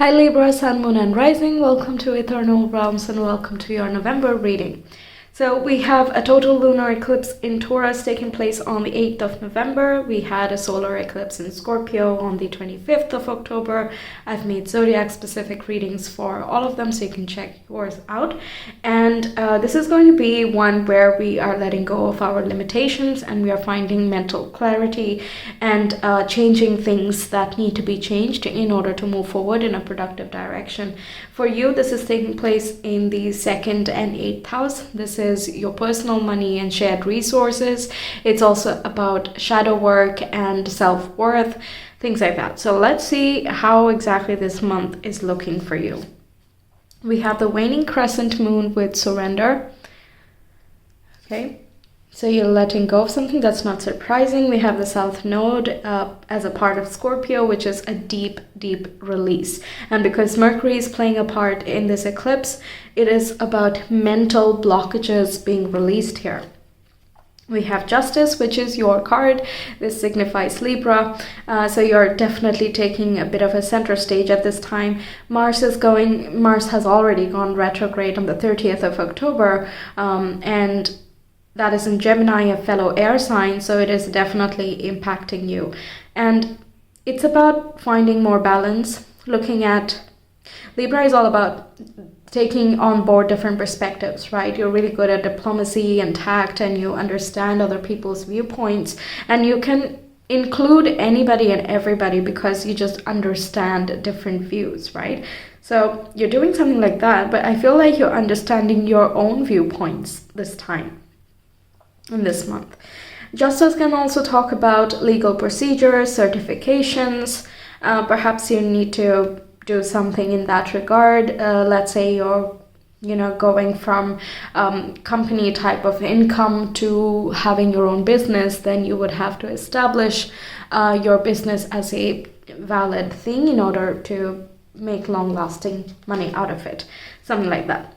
Hi Libra, Sun, Moon and Rising, welcome to Ethernal Realms and welcome to your November reading. So we have a total lunar eclipse in Taurus taking place on the 8th of November. We had a solar eclipse in Scorpio on the 25th of October. I've made zodiac specific readings for all of them so you can check yours out. And this is going to be one where we are letting go of our limitations and we are finding mental clarity and changing things that need to be changed in order to move forward in a productive direction. For you, this is taking place in the 2nd and 8th house. This is your personal money and shared resources. It's also about shadow work and self-worth, things like that. So let's see how exactly this month is looking for you. We have the waning crescent moon with surrender. Okay. So you're letting go of something that's not surprising. We have the South Node as a part of Scorpio, which is a deep, deep release. And because Mercury is playing a part in this eclipse, it is about mental blockages being released here. We have Justice, which is your card. This signifies Libra. So you're definitely taking a bit of a center stage at this time. Mars has already gone retrograde on the 30th of October. And that is in Gemini, a fellow air sign, so it is definitely impacting you. And it's about finding more balance, looking at... Libra is all about taking on board different perspectives, right? You're really good at diplomacy and tact, and you understand other people's viewpoints, and you can include anybody and everybody because you just understand different views, right? So you're doing something like that, but I feel like you're understanding your own viewpoints this time. In this month. Justice can also talk about legal procedures, certifications. Perhaps you need to do something in that regard. Let's say you're going from company type of income to having your own business, then you would have to establish your business as a valid thing in order to make long-lasting money out of it. Something like that.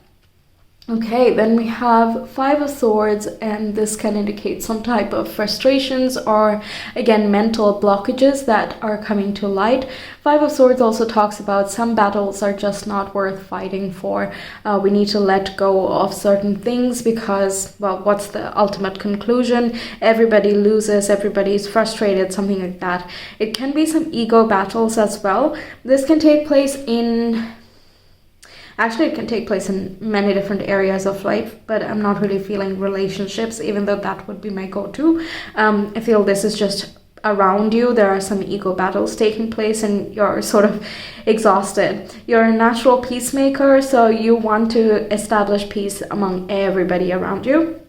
Okay, then we have Five of Swords, and this can indicate some type of frustrations or, again, mental blockages that are coming to light. Five of Swords also talks about some battles are just not worth fighting for. We need to let go of certain things because, well, what's the ultimate conclusion? Everybody loses, everybody is frustrated, something like that. It can be some ego battles as well. This can take place Actually, it can take place in many different areas of life, but I'm not really feeling relationships, even though that would be my go-to. I feel this is just around you. There are some ego battles taking place and you're sort of exhausted. You're a natural peacemaker, so you want to establish peace among everybody around you.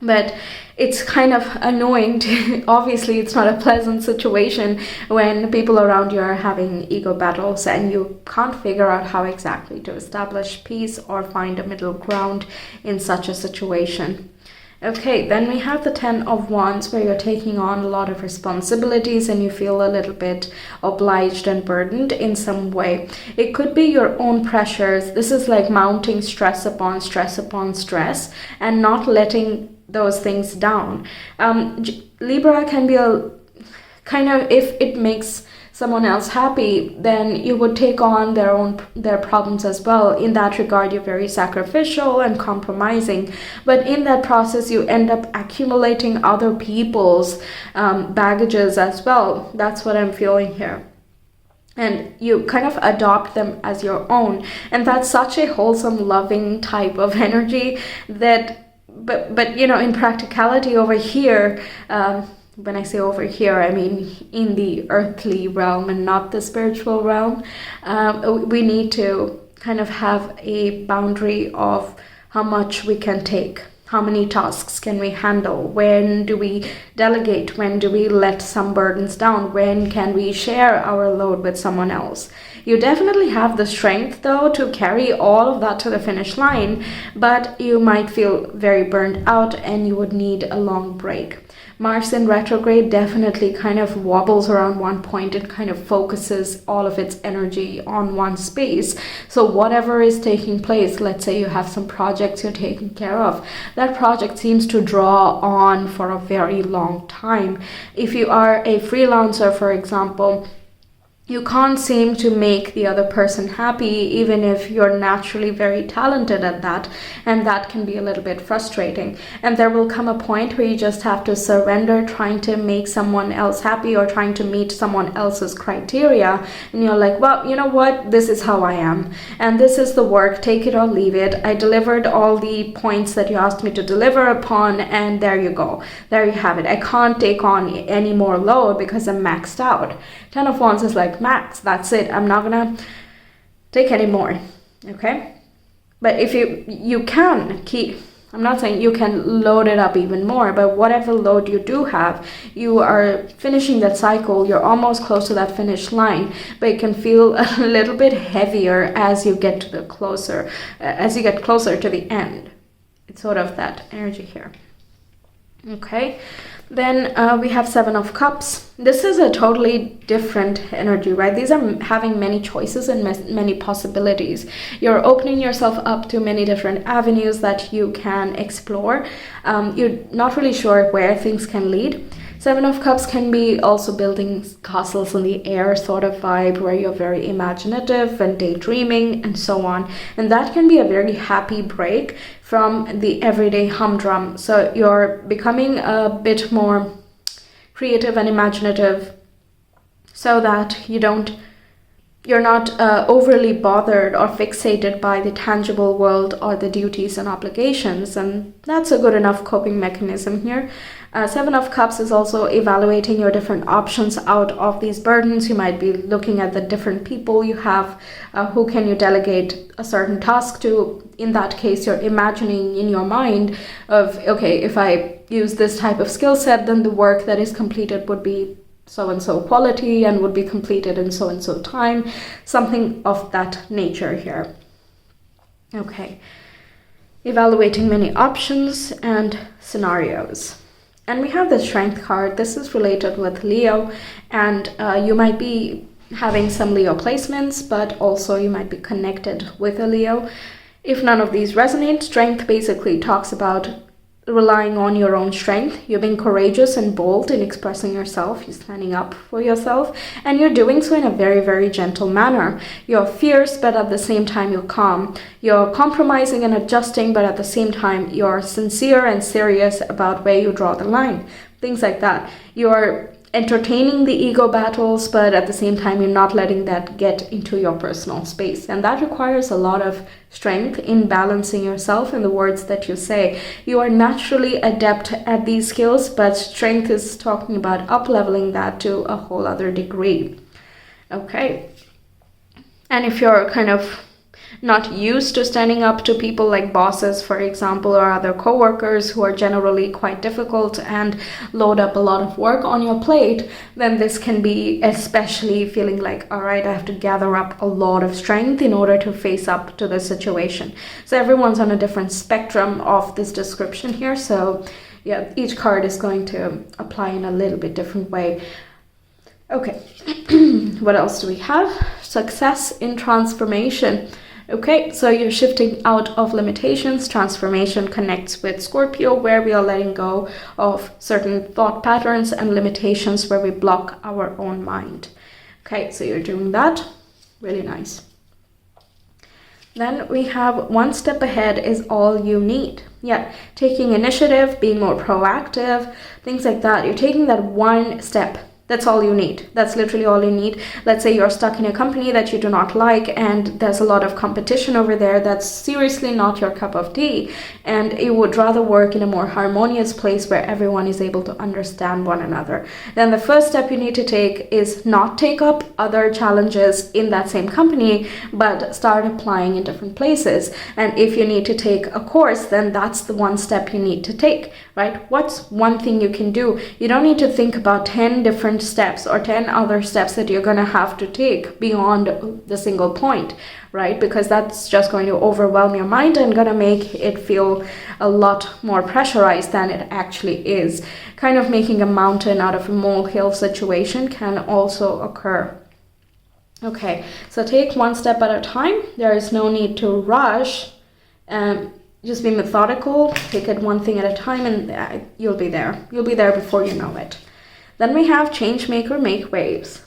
But it's kind of annoying obviously it's not a pleasant situation when people around you are having ego battles and you can't figure out how exactly to establish peace or find a middle ground in such a situation. Okay, then we have the 10 of Wands, where you're taking on a lot of responsibilities and you feel a little bit obliged and burdened in some way. It could be your own pressures. This is like mounting stress upon stress upon stress and not letting those things down. Libra can be a kind of, if it makes someone else happy, then you would take on their problems as well. In that regard, you're very sacrificial and compromising, but in that process you end up accumulating other people's baggages as well. That's what I'm feeling here. And you kind of adopt them as your own, and that's such a wholesome, loving type of energy that but in practicality over here, when I say over here, I mean in the earthly realm and not the spiritual realm, we need to kind of have a boundary of how much we can take. How many tasks can we handle? When do we delegate? When do we let some burdens down? When can we share our load with someone else? You definitely have the strength, though, to carry all of that to the finish line, but you might feel very burned out and you would need a long break. Mars in retrograde definitely kind of wobbles around one point and kind of focuses all of its energy on one space. So whatever is taking place, let's say you have some projects you're taking care of, that project seems to draw on for a very long time. If you are a freelancer, for example, you can't seem to make the other person happy, even if you're naturally very talented at that, and that can be a little bit frustrating. And there will come a point where you just have to surrender trying to make someone else happy or trying to meet someone else's criteria, and you're like, well, you know what, this is how I am, and this is the work, take it or leave it. I delivered all the points that you asked me to deliver upon, and there you go, there you have it. I can't take on any more load because I'm maxed out. Ten of Wands is like, max, that's it, I'm not gonna take any more. Okay, but if you can keep, I'm not saying you can load it up even more, but whatever load you do have, you are finishing that cycle, you're almost close to that finish line, but it can feel a little bit heavier as you get to the closer to the end. It's sort of that energy here. Okay, then we have Seven of Cups. This is a totally different energy, right? These are having many choices and many possibilities. You're opening yourself up to many different avenues that you can explore. You're not really sure where things can lead. Seven of Cups can be also building castles in the air sort of vibe, where you're very imaginative and daydreaming and so on. And that can be a very happy break from the everyday humdrum. So you're becoming a bit more creative and imaginative so that you're not overly bothered or fixated by the tangible world or the duties and obligations, and that's a good enough coping mechanism here. Seven of Cups is also evaluating your different options out of these burdens. You might be looking at the different people you have, who can you delegate a certain task to. In that case, you're imagining in your mind of, okay, if I use this type of skill set, then the work that is completed would be so-and-so quality and would be completed in so-and-so time, something of that nature here. Okay, evaluating many options and scenarios. And we have the Strength card. This is related with Leo, and you might be having some Leo placements, but also you might be connected with a Leo. If none of these resonate, Strength basically talks about relying on your own strength. You're being courageous and bold in expressing yourself. You're standing up for yourself, and you're doing so in a very, very gentle manner. You're fierce, but at the same time you're calm. You're compromising and adjusting, but at the same time you're sincere and serious about where you draw the line. Things like that. You're entertaining the ego battles, but at the same time you're not letting that get into your personal space, and that requires a lot of strength in balancing yourself and the words that you say. You are naturally adept at these skills, but Strength is talking about up-leveling that to a whole other degree. Okay, and if you're kind of not used to standing up to people like bosses, for example, or other co-workers who are generally quite difficult and load up a lot of work on your plate, then this can be especially feeling like, all right, I have to gather up a lot of strength in order to face up to the situation. So everyone's on a different spectrum of this description here. So yeah, each card is going to apply in a little bit different way. Okay, what else do we have? Success in transformation. Okay, so you're shifting out of limitations. Transformation connects with Scorpio, where we are letting go of certain thought patterns and limitations where we block our own mind. Okay, so you're doing that. Really nice. Then we have one step ahead is all you need. Yeah, taking initiative, being more proactive, things like that. You're taking that one step. That's all you need. That's literally all you need. Let's say you're stuck in a company that you do not like, and there's a lot of competition over there that's seriously not your cup of tea, and you would rather work in a more harmonious place where everyone is able to understand one another. Then the first step you need to take is not take up other challenges in that same company, but start applying in different places. And if you need to take a course, then that's the one step you need to take, right? What's one thing you can do? You don't need to think about 10 different steps or 10 other steps that you're going to have to take beyond the single point, right? Because that's just going to overwhelm your mind and going to make it feel a lot more pressurized than it actually is. Kind of making a mountain out of a molehill situation can also occur. Okay, so take one step at a time. There is no need to rush. Just be methodical, take it one thing at a time, and you'll be there. You'll be there before you know it. Then we have change maker, make waves.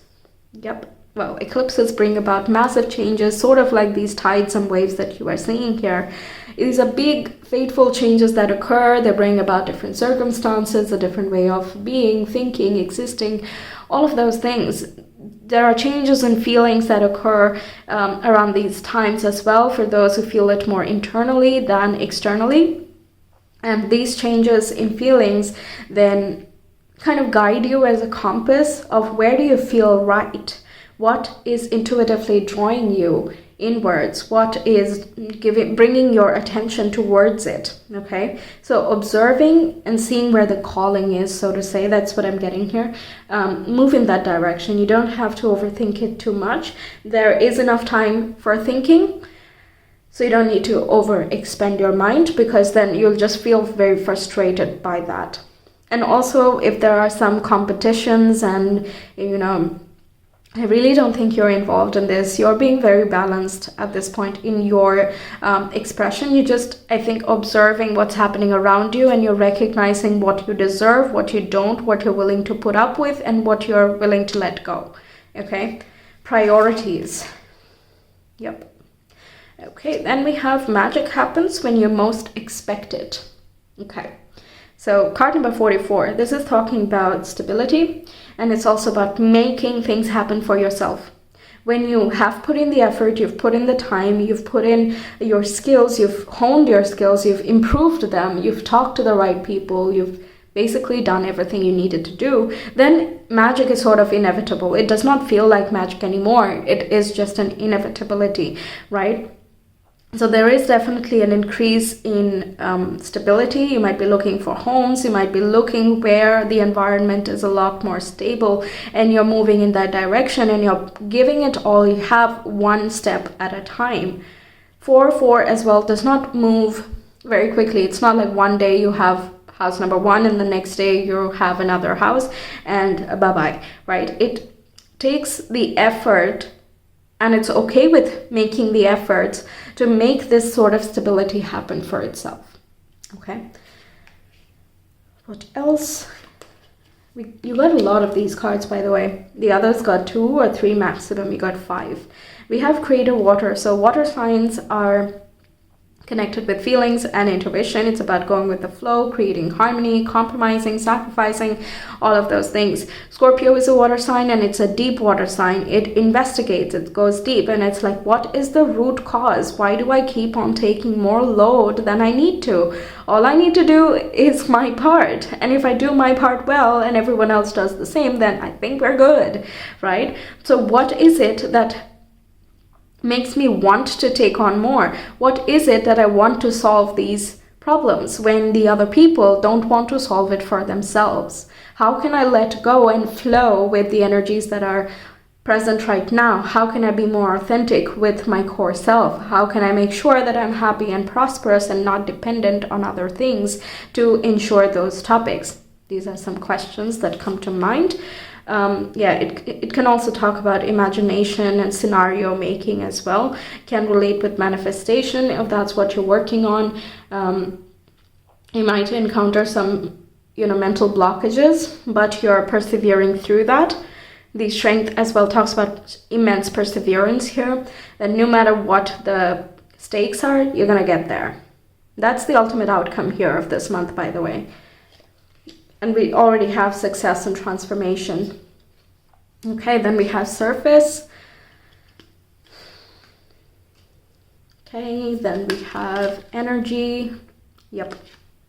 Yep. well, eclipses bring about massive changes, sort of like these tides and waves that you are seeing here. These are big, fateful changes that occur. They bring about different circumstances, a different way of being, thinking, existing, all of those things. There are changes in feelings that occur around these times as well, for those who feel it more internally than externally. And these changes in feelings then kind of guide you as a compass of where do you feel right? What is intuitively drawing you inwards? What is bringing your attention towards it? Okay, so observing and seeing where the calling is, so to say, that's what I'm getting here. Move in that direction. You don't have to overthink it too much. There is enough time for thinking, so you don't need to over-expend your mind, because then you'll just feel very frustrated by that. And also, if there are some competitions and, I really don't think you're involved in this. You're being very balanced at this point in your expression. You just, I think, observing what's happening around you, and you're recognizing what you deserve, what you don't, what you're willing to put up with, and what you're willing to let go. Okay? Priorities. Yep. Okay, then we have magic happens when you most expect it. Okay. So card number 44, this is talking about stability, and it's also about making things happen for yourself. When you have put in the effort, you've put in the time, you've put in your skills, you've honed your skills, you've improved them, you've talked to the right people, you've basically done everything you needed to do, then magic is sort of inevitable. It does not feel like magic anymore. It is just an inevitability, right? So there is definitely an increase in stability. You might be looking for homes. You might be looking where the environment is a lot more stable, and you're moving in that direction, and you're giving it all. You have one step at a time. 4-4 as well does not move very quickly. It's not like one day you have house number 1 and the next day you have another house and bye-bye, right? It takes the effort, and it's okay with making the efforts to make this sort of stability happen for itself. Okay. What else? You got a lot of these cards, by the way. The others got 2 or 3 maximum. You got 5. We have creative water. So water signs are connected with feelings and intuition. It's about going with the flow, creating harmony, compromising, sacrificing, all of those things. Scorpio is a water sign, and it's a deep water sign. It investigates, it goes deep, and it's like, what is the root cause? Why do I keep on taking more load than I need to? All I need to do is my part. And if I do my part well and everyone else does the same, then I think we're good, right? So what is it that makes me want to take on more? What is it that I want to solve these problems when the other people don't want to solve it for themselves? How can I let go and flow with the energies that are present right now? How can I be more authentic with my core self? How can I make sure that I'm happy and prosperous and not dependent on other things to ensure those topics? These are some questions that come to mind. It can also talk about imagination and scenario making as well. Can relate with manifestation if that's what you're working on. You might encounter some mental blockages, but you're persevering through that. The strength as well talks about immense perseverance here, that no matter what the stakes are, you're gonna get there. That's the ultimate outcome here of this month, by the way. And we already have success and transformation. Okay, then we have surface. Okay, then we have energy. Yep,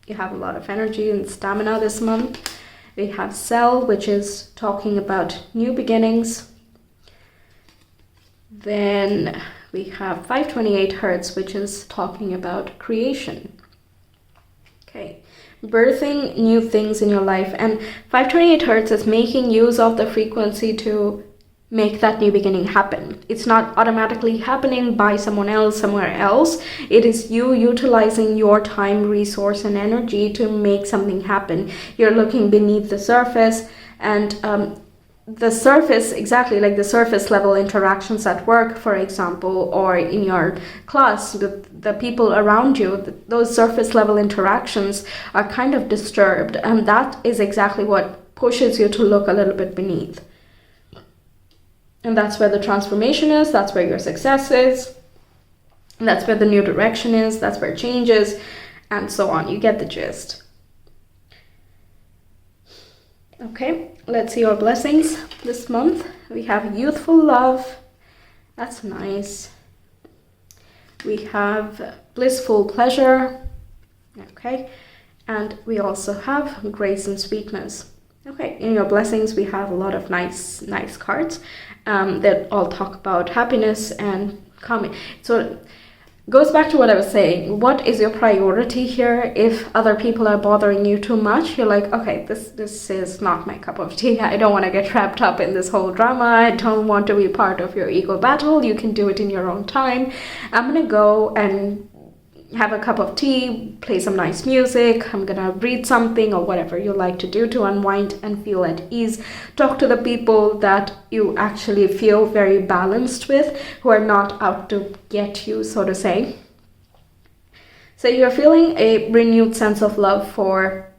you have a lot of energy and stamina this month. We have cell, which is talking about new beginnings. Then we have 528 hertz, which is talking about creation. Okay. Birthing new things in your life, and 528 hertz is making use of the frequency to make that new beginning happen. It's not automatically happening by someone else somewhere else. It is you utilizing your time, resource, and energy to make something happen. You're looking beneath the surface, and the surface, exactly like the surface level interactions at work, for example, or in your class with the people around you, those surface level interactions are kind of disturbed, and that is exactly what pushes you to look a little bit beneath. And that's where the transformation is, that's where your success is, and that's where the new direction is, that's where change is, and so on. You get the gist. Okay, let's see your blessings this month. We have youthful love. That's nice. We have blissful pleasure. Okay, and we also have grace and sweetness. Okay, in your blessings we have a lot of nice cards that all talk about happiness and calming. So it goes back to what I was saying. What is your priority here? If other people are bothering you too much, you're like, okay, this is not my cup of tea. I don't want to get wrapped up in this whole drama. I don't want to be part of your ego battle. You can do it in your own time. I'm gonna go and have a cup of tea, play some nice music, I'm gonna read something or whatever you like to do to unwind and feel at ease. Talk to the people that you actually feel very balanced with, who are not out to get you, so to say. So you're feeling a renewed sense of love for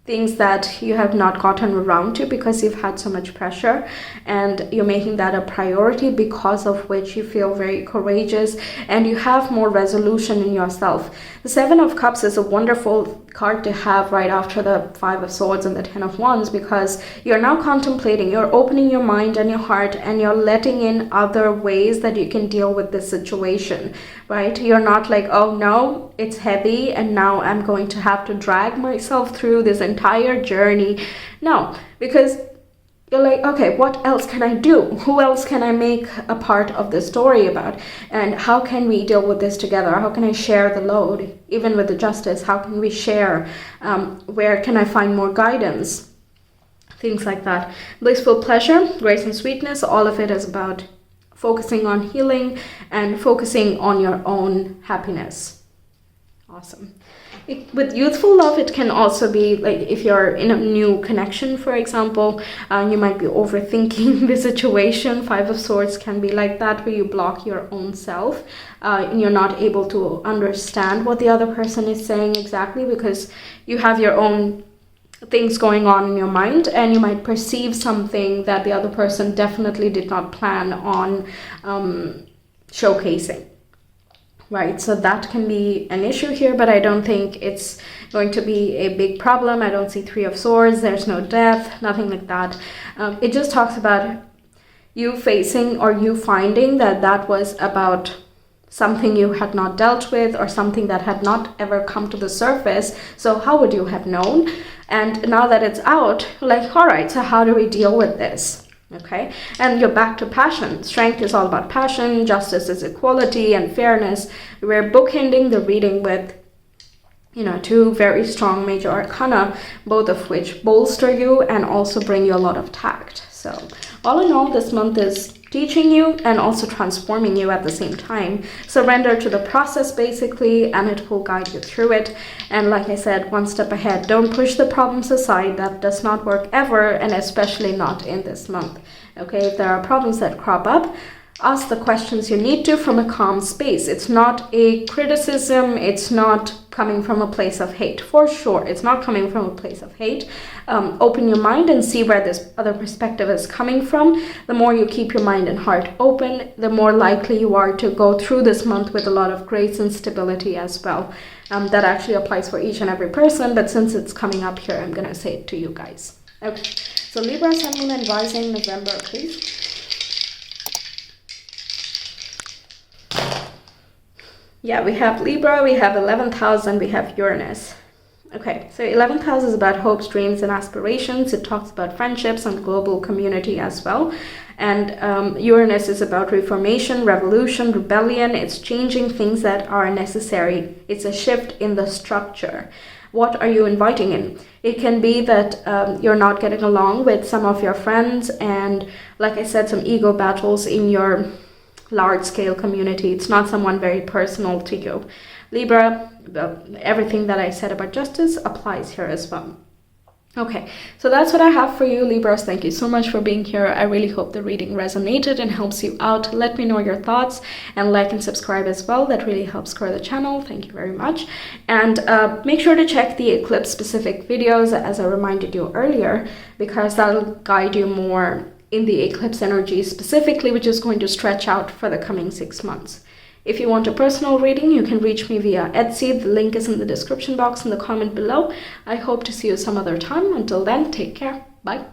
things that you have not gotten around to because you've had so much pressure, and you're making that a priority, because of which you feel very courageous and you have more resolution in yourself. The Seven of Cups is a wonderful card to have right after the Five of Swords and the Ten of Wands, because you're now contemplating, you're opening your mind and your heart, and you're letting in other ways that you can deal with this situation, right? You're not like, oh no, it's heavy and now I'm going to have to drag myself through this entire journey. No, because you're like, okay, what else can I do? Who else can I make a part of the story about? And how can we deal with this together? How can I share the load? Even with the Justice, how can we share? Where can I find more guidance? Things like that. Blissful pleasure, grace and sweetness, all of it is about focusing on healing and focusing on your own happiness. Awesome. With youthful love, it can also be like if you're in a new connection, for example, you might be overthinking the situation. Five of Swords can be like that, where you block your own self and you're not able to understand what the other person is saying exactly, because you have your own things going on in your mind, and you might perceive something that the other person definitely did not plan on showcasing. Right, so that can be an issue here, but I don't think it's going to be a big problem. I don't see Three of Swords, there's no death, nothing like that. It just talks about you facing, or you finding that that was about something you had not dealt with, or something that had not ever come to the surface. So how would you have known? And now that it's out, like, all right, so how do we deal with this? Okay, and you're back to passion. Strength is all about passion. Justice is equality and fairness. We're bookending the reading with, two very strong major arcana, both of which bolster you and also bring you a lot of tact. So all in all, this month is teaching you and also transforming you at the same time. Surrender to the process, basically, and it will guide you through it. And like I said, one step ahead. Don't push the problems aside. That does not work ever, and especially not in this month. Okay, if there are problems that crop up, ask the questions you need to from a calm space. It's not a criticism. It's not coming from a place of hate. For sure, it's not coming from a place of hate. Open your mind and see where this other perspective is coming from. The more you keep your mind and heart open, the more likely you are to go through this month with a lot of grace and stability as well. That actually applies for each and every person, but since it's coming up here, I'm going to say it to you guys. Okay, so Libra, Sun, Moon, and Rising, November, please. Yeah, we have Libra, we have 11th house, and we have Uranus. Okay, so 11th house is about hopes, dreams, and aspirations. It talks about friendships and global community as well. And Uranus is about reformation, revolution, rebellion. It's changing things that are necessary. It's a shift in the structure. What are you inviting in? It can be that you're not getting along with some of your friends, and like I said, some ego battles in your large-scale community. It's not someone very personal to you. Libra, everything that I said about justice applies here as well. Okay, so that's what I have for you, Libras. Thank you so much for being here. I really hope the reading resonated and helps you out. Let me know your thoughts, and like and subscribe as well. That really helps grow the channel. Thank you very much. And make sure to check the eclipse specific videos, as I reminded you earlier, because that'll guide you more in the eclipse energy specifically, which is going to stretch out for the coming 6 months. If you want a personal reading, you can reach me via Etsy. The link is in the description box in the comment below. I hope to see you some other time. Until then, take care. Bye.